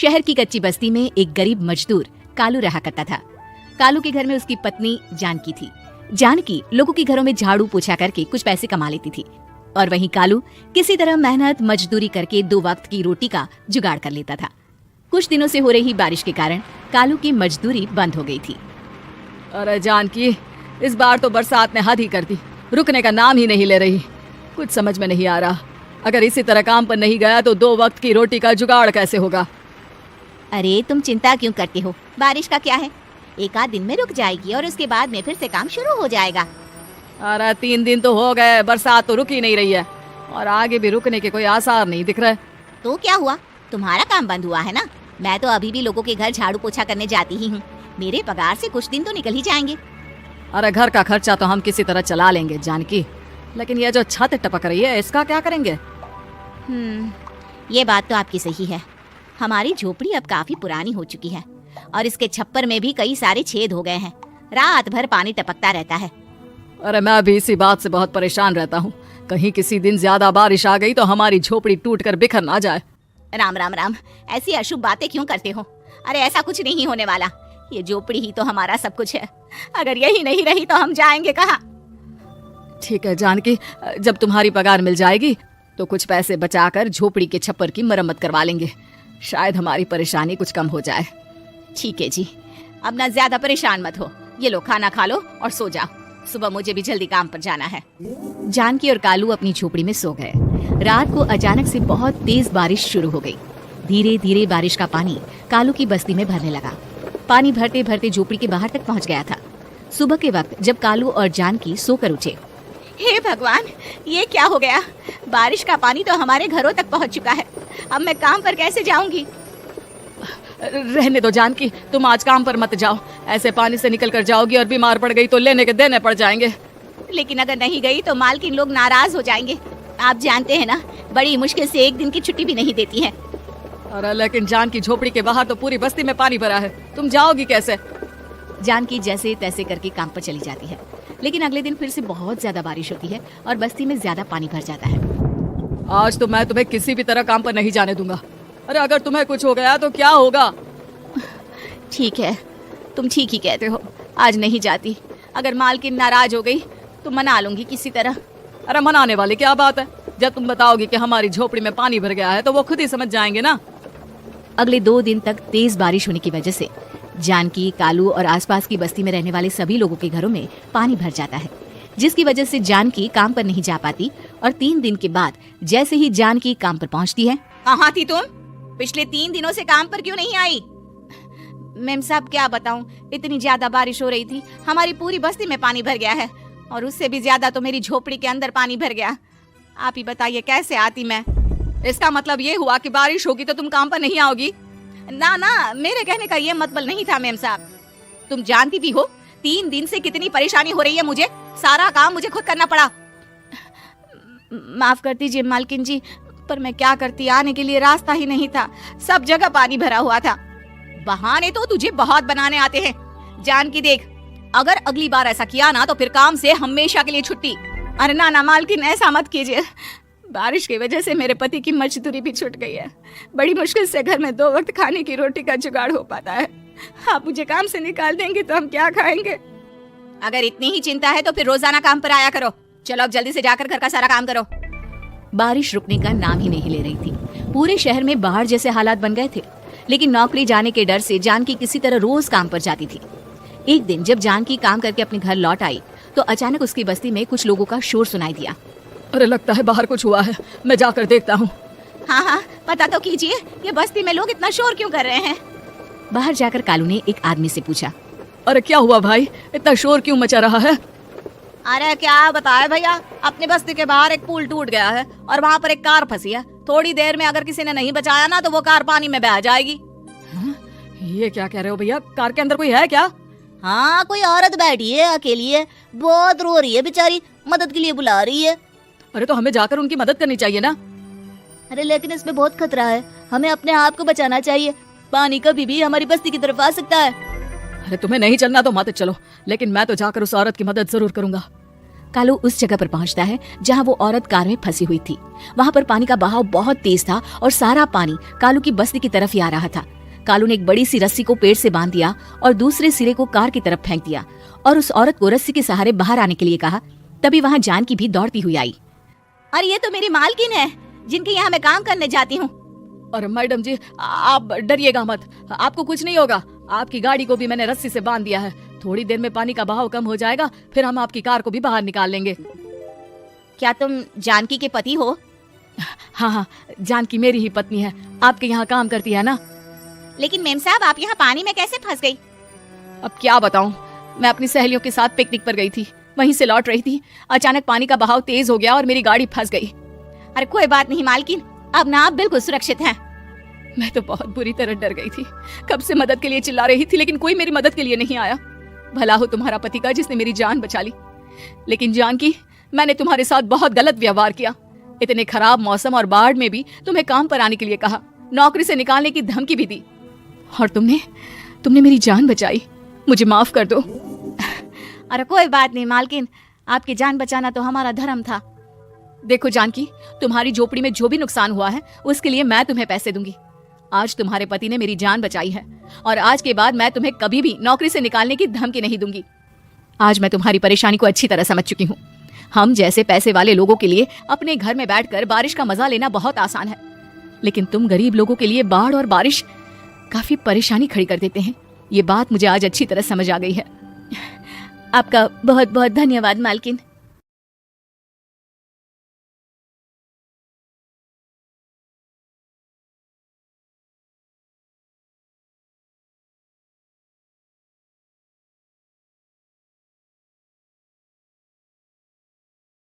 शहर की कच्ची बस्ती में एक गरीब मजदूर कालू रहा करता था। कालू के घर में उसकी पत्नी जानकी थी। जानकी लोगों के घरों में झाड़ू पोछा करके कुछ पैसे कमा लेती थी और वहीं कालू किसी तरह मेहनत मजदूरी करके 2 वक्त की रोटी का जुगाड़ कर लेता था। कुछ दिनों से हो रही बारिश के कारण कालू की मजदूरी बंद हो गई थी। अरे जानकी, इस बार तो बरसात ने हद ही कर दी, रुकने का नाम ही नहीं ले रही। कुछ समझ में नहीं आ रहा, अगर इसी तरह काम पर नहीं गया तो 2 वक्त की रोटी का जुगाड़ कैसे होगा। अरे तुम चिंता क्यों करते हो, बारिश का क्या है, 1 आध दिन में रुक जाएगी और उसके बाद में फिर से काम शुरू हो जाएगा। अरे 3 दिन तो हो गए, बरसात तो रुक ही नहीं रही है और आगे भी रुकने के कोई आसार नहीं दिख रहे। तो क्या हुआ, तुम्हारा काम बंद हुआ है ना। मैं तो अभी भी लोगों के घर झाड़ू पोछा करने जाती ही हूँ। मेरे पगार से कुछ दिन तो निकल ही जाएंगे। अरे घर का खर्चा तो हम किसी तरह चला लेंगे जानकी, लेकिन ये जो छत टपक रही है इसका क्या करेंगे। ये बात तो आपकी सही है। हमारी झोपड़ी अब काफी पुरानी हो चुकी है और इसके छप्पर में भी कई सारे छेद हो गए हैं। रात भर पानी टपकता रहता है। अरे मैं भी इसी बात से बहुत परेशान रहता हूँ, कहीं किसी दिन ज्यादा बारिश आ गई तो हमारी झोपड़ी टूट कर बिखर ना जाए। राम राम राम, ऐसी अशुभ बातें क्यों करते हो। अरे ऐसा कुछ नहीं होने वाला, ये झोपड़ी ही तो हमारा सब कुछ है। अगर यही नहीं रही तो हम जाएंगे कहाँ। ठीक है जानकी, जब तुम्हारी पगार मिल जाएगी तो कुछ पैसे बचाकर झोपड़ी के छप्पर की मरम्मत करवा लेंगे, शायद हमारी परेशानी कुछ कम हो जाए। ठीक है जी, अब ना ज्यादा परेशान मत हो। ये लो खाना खा लो और सो जाओ, सुबह मुझे भी जल्दी काम पर जाना है। जानकी और कालू अपनी झोपड़ी में सो गए। रात को अचानक से बहुत तेज बारिश शुरू हो गई। धीरे धीरे बारिश का पानी कालू की बस्ती में भरने लगा। पानी भरते भरते झोपड़ी के बाहर तक पहुंच गया था। सुबह के वक्त जब कालू और जानकी सोकर उठे, हे भगवान, ये क्या हो गया। बारिश का पानी तो हमारे घरों तक पहुंच चुका है। अब मैं काम पर कैसे जाऊंगी। रहने दो जानकी, तुम आज काम पर मत जाओ। ऐसे पानी से निकल कर जाओगी और बीमार पड़ गई तो लेने के देने पड़ जाएंगे। लेकिन अगर नहीं गई तो मालकिन लोग नाराज हो जाएंगे। आप जानते हैं ना, बड़ी मुश्किल से 1 दिन की छुट्टी भी नहीं देती है। अरे लेकिन जानकी, झोपड़ी के बाहर तो पूरी बस्ती में पानी भरा है, तुम जाओगी कैसे। जानकी जैसे तैसे करके काम पर चली जाती है, लेकिन अगले दिन फिर से बहुत ज्यादा बारिश होती है और बस्ती में ज्यादा पानी भर जाता है। आज तो मैं तुम्हें किसी भी तरह काम पर नहीं जाने दूंगा। अरे अगर तुम्हें कुछ हो गया तो क्या होगा। ठीक है, तुम ठीक ही कहते हो, आज नहीं जाती। अगर मालकिन नाराज हो गई तो मना लूंगी किसी तरह। अरे मनाने वाली क्या बात है, जब तुम बताओगी कि हमारी झोपड़ी में पानी भर गया है तो वो खुद ही समझ जाएंगे ना। अगले 2 दिन तक तेज बारिश होने की वजह से जानकी, कालू और आसपास की बस्ती में रहने वाले सभी लोगों के घरों में पानी भर जाता है, जिसकी वजह से जानकी काम पर नहीं जा पाती। और 3 दिन के बाद जैसे ही जानकी काम पर पहुंचती है, कहाँ थी तुम? पिछले 3 दिनों से काम पर क्यों नहीं आई? मेम साहब क्या बताऊं, इतनी ज्यादा बारिश हो रही थी, हमारी पूरी बस्ती में पानी भर गया है और उससे भी ज्यादा तो मेरी झोपड़ी के अंदर पानी भर गया। आप ही बताइए कैसे आती मैं। इसका मतलब ये हुआ कि बारिश होगी तो तुम काम पर नहीं आओगी। ना ना, मेरे कहने का ये मतलब नहीं था मेम साहब। तुम जानती भी हो 3 दिन से कितनी परेशानी हो रही है मुझे, सारा काम मुझे खुद करना पड़ा। माफ कर दीजिए मालकिन जी, पर मैं क्या करती, आने के लिए रास्ता ही नहीं था, सब जगह पानी भरा हुआ था। बहाने तो तुझे बहुत बनाने आते हैं। जानकी देख, अगर अगली बार ऐसा किया ना तो फिर काम से हमेशा के लिए छुट्टी। अरे ना ना मालकिन, ऐसा मत कीजिए। बारिश की वजह से मेरे पति की मजदूरी भी छूट गई है। बड़ी मुश्किल से घर में 2 वक्त खाने की रोटी का जुगाड़ हो पाता है। आप मुझे काम से निकाल देंगे तो हम क्या खाएंगे। अगर इतनी ही चिंता है तो फिर रोजाना काम पर आया करो। चलो अब जल्दी से जाकर घर का सारा काम करो। बारिश रुकने का नाम ही नहीं ले रही थी। पूरे शहर में बाढ़ जैसे हालात बन गए थे, लेकिन नौकरी जाने के डर से जानकी किसी तरह रोज काम पर जाती थी। एक दिन जब जानकी काम करके अपने घर लौट आई तो अचानक उसकी बस्ती में कुछ लोगों का शोर सुनाई दिया। अरे लगता है बाहर कुछ हुआ है, मैं जाकर देखता हूँ। हाँ हाँ, पता तो कीजिए, ये बस्ती में लोग इतना शोर क्यों कर रहे हैं। बाहर जाकर कालू ने एक आदमी से पूछा, अरे क्या हुआ भाई, इतना शोर क्यों मचा रहा है। अरे क्या बताए भैया, अपने बस्ती के बाहर एक पुल टूट गया है और वहाँ पर एक कार फंसी है। थोड़ी देर में अगर किसी ने नहीं बचाया ना तो वो कार पानी में बह जाएगी। ये क्या कह रहे हो भैया, कार के अंदर कोई है क्या। हाँ, कोई औरत बैठी है, अकेली है, बहुत रो रही है बेचारी, मदद के लिए बुला रही है। अरे तो हमें जाकर उनकी मदद करनी चाहिए ना। अरे लेकिन इसमें बहुत खतरा है, हमें अपने आप को बचाना चाहिए। पानी कभी भी हमारी बस्ती की तरफ आ सकता है। अरे तुम्हें नहीं चलना तो मत चलो, लेकिन मैं तो जाकर उस औरत की मदद जरूर करूंगा। कालू उस जगह पर पहुंचता है जहां वो औरत कार में फंसी हुई थी। वहां पर पानी का बहाव बहुत तेज था और सारा पानी कालू की बस्ती की तरफ ही आ रहा था। कालू ने एक बड़ी सी रस्सी को पेड़ से बांध दिया और दूसरे सिरे को कार की तरफ फेंक दिया और उस औरत को रस्सी के सहारे बाहर आने के लिए कहा। तभी वहां जानकी भी दौड़ती हुई आई। अरे ये तो मेरी मालकिन है जिनके यहाँ मैं काम करने जाती हूँ। और मैडम जी, आप डरिएगा मत, आपको कुछ नहीं होगा। आपकी गाड़ी को भी मैंने रस्सी से बांध दिया है। थोड़ी देर में पानी का बहाव कम हो जाएगा, फिर हम आपकी कार को भी बाहर निकाल लेंगे। क्या तुम जानकी के पति हो? हाँ हाँ, जानकी मेरी ही पत्नी है, आपके यहाँ काम करती है ना। लेकिन मेम साहब, आप यहाँ पानी में कैसे फंस गई? अब क्या बताऊं, मैं अपनी सहेलियों के साथ पिकनिक पर गई थी, वहीं से लौट रही थी। अचानक पानी का बहाव तेज हो गया और मेरी गाड़ी फंस गई। अरे कोई बात नहीं मालकिन, अब ना आप बिल्कुल सुरक्षित हैं। मैं तो बहुत बुरी तरह डर गई थी। कब से मदद के लिए चिल्ला रही थी, लेकिन कोई मेरी मदद के लिए नहीं आया। भला हो तुम्हारा पति का जिसने मेरी जान बचा ली। लेकिन जानकी, मैंने तुम्हारे साथ बहुत गलत व्यवहार किया। इतने खराब मौसम और बाढ़ में भी तुम्हें काम पर आने के लिए कहा, नौकरी से निकालने की धमकी भी दी, और तुमने मेरी जान बचाई। मुझे माफ कर दो। अरे कोई बात नहीं मालकिन, आपकी जान बचाना तो हमारा धर्म था। देखो जानकी, तुम्हारी झोपड़ी में जो भी नुकसान हुआ है उसके लिए मैं तुम्हें पैसे दूंगी। आज तुम्हारे पति ने मेरी जान बचाई है और आज के बाद मैं तुम्हें कभी भी नौकरी से निकालने की धमकी नहीं दूंगी। आज मैं तुम्हारी परेशानी को अच्छी तरह समझ चुकी हूँ। हम जैसे पैसे वाले लोगों के लिए अपने घर में बैठकर बारिश का मजा लेना बहुत आसान है, लेकिन तुम गरीब लोगों के लिए बाढ़ और बारिश काफी परेशानी खड़ी कर देते हैं। ये बात मुझे आज अच्छी तरह समझ आ गई है। आपका बहुत बहुत धन्यवाद मालकिन।